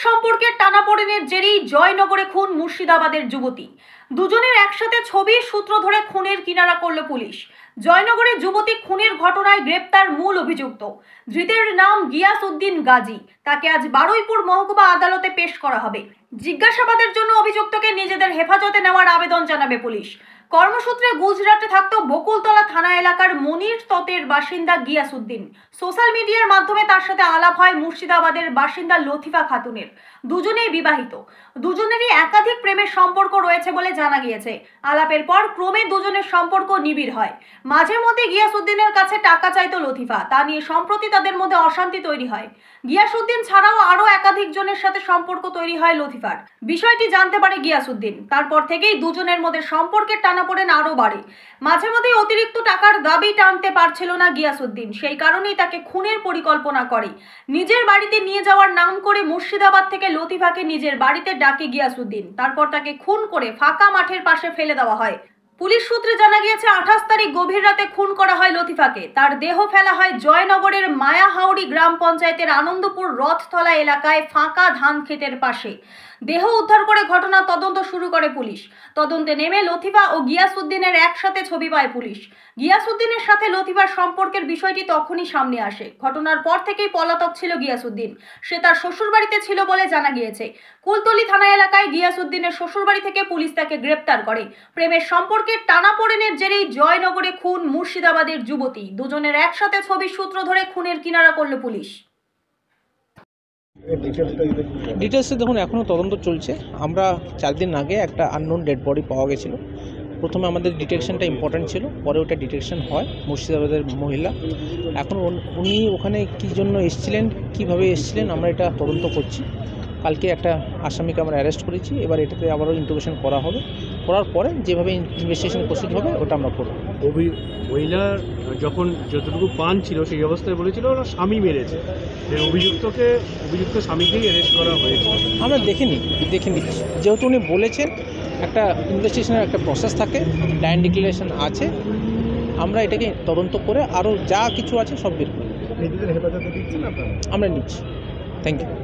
সম্পর্কের টানাপোড়েনের জেরেই জয়নগরে খুন মুর্শিদাবাদের যুবতী। দুজনের একসাথে ছবির সূত্র ধরে খুনের কিনারা করল পুলিশ। জয়নগরে যুবতী খুনের ঘটনায় গ্রেপ্তার মূল অভিযুক্ত। ধৃতের নাম গিয়াস উদ্দিন গাজী। তাকে আজ বারুইপুর মহকুমা আদালতে পেশ করা হবে। জিজ্ঞাসাবাদের জন্য অভিযুক্তকে নিজেদের হেফাজতে নেওয়ার আবেদন জানাবে পুলিশ। কর্মসূত্রে গুজরাটে থাকতো বকুলতলা থানা এলাকার মনির ততের বাসিন্দা গিয়াস উদ্দিন। সোশ্যাল মিডিয়ার মাধ্যমে তার সাথে আলাপ হয় মুর্শিদাবাদের বাসিন্দা লতিফা খাতুনের। দুজনেই বিবাহিত। দুজনেরই একাধিক প্রেমের সম্পর্ক রয়েছে বলে জানা গিয়েছে। আলাপের পর ক্রমে দুজনের সম্পর্ক নিবিড় হয়। মাঝে মধ্যে গিয়াস উদ্দিনের কাছে টাকা চাইতো লতিফা। তা নিয়ে সম্প্রতি তাদের মধ্যে অশান্তি তৈরি হয়। গিয়াস উদ্দিন ছাড়াও আরো একাধিক জনের সাথে সম্পর্ক তৈরি হয় লতিফার। বিষয়টি জানতে পারে গিয়াস উদ্দিন। তারপর থেকেই দুজনের মধ্যে সম্পর্কের টানাপোড়েন আরো বাড়ে। মাঝে মধ্যে অতিরিক্ত টাকার দাবি টানতে পারছিল না গিয়াস উদ্দিন। সেই কারণেই তাকে খুনের পরিকল্পনা করে। নিজের বাড়িতে নিয়ে যাওয়ার নাম করে মুর্শিদাবাদ থেকে লতিফাকে নিজের বাড়িতে ডাকে গিয়াস উদ্দিন। তারপর তাকে খুন করে ফাঁকা মাঠের পাশে ফেলে দেওয়া হয়। পুলিশ সূত্রে জানা গিয়েছে 28 তারিখ গভীর রাতে খুন করা হয় লতিফাকে। তার দেহ ফেলা হয় জয়নগরের মায়াহাওড়ি গ্রাম পঞ্চায়েতের আনন্দপুর রথতলা এলাকায় ফাঁকা ধান ক্ষেতের পাশে। দেহ উদ্ধার করে ঘটনা তদন্ত শুরু করে পুলিশ। তদন্তে নেমে লতিফা ও গিয়াস উদ্দিনের একসাথে ছবি পায় পুলিশ। গিয়াস উদ্দিনের সাথে লতিফার সম্পর্কের বিষয়টি তখনই সামনে আসে। ঘটনার পর থেকেই পলাতক ছিল গিয়াস উদ্দিন। সে তার শ্বশুরবাড়িতে ছিল বলে জানা গিয়েছে। কুলতলি থানা এলাকায় গিয়াস উদ্দিনের শ্বশুরবাড়ি থেকে পুলিশ তাকে গ্রেপ্তার করে। প্রেমের সম্পর্কের টানাপোড়েনের জেরেই জয়নগরে খুন মুর্শিদাবাদের যুবতী। দুজনের একসাথে ছবির সূত্র ধরে খুনের কিনারা করল পুলিশ। ডিটেলসে দেখুন, এখনও তদন্ত চলছে। আমরা 4 দিন আগে একটা আননোন ডেড বডি পাওয়া গেছিলো। প্রথমে আমাদের ডিটেকশনটা ইম্পর্ট্যান্ট ছিল, পরে ওটা ডিটেকশন হয়। মুর্শিদাবাদের মহিলা। এখন উনি ওখানে কী জন্য এসেছিলেন, কীভাবে এসেছিলেন, আমরা এটা তদন্ত করছি। কালকে একটা আসামিকে আমরা অ্যারেস্ট করেছি। এবার এটাতে আবারও ইন্টিগ্রেশন করা হবে। করার পরে যেভাবে ইনভেস্টিগেশন প্রসিড হবে ওটা আমরা করব। মহিলার যখন যতটুকু পান ছিল সেই অবস্থায় বলেছিল ওরা স্বামী মেরেছে। অভিযুক্ত স্বামীকেই অ্যারেস্ট করা হয়েছে। আমরা দেখিনি যেহেতু উনি বলেছেন, একটা ইনভেস্টিগেশনের একটা প্রসেস থাকে, লাইন ডিক্লারেশন আছে। আমরা এটাকে তদন্ত করে আরও যা কিছু আছে সব বের করি। নিজেদের হেফাজতে দিচ্ছেন আপনারা? আমরা নিচ্ছি। Thank you.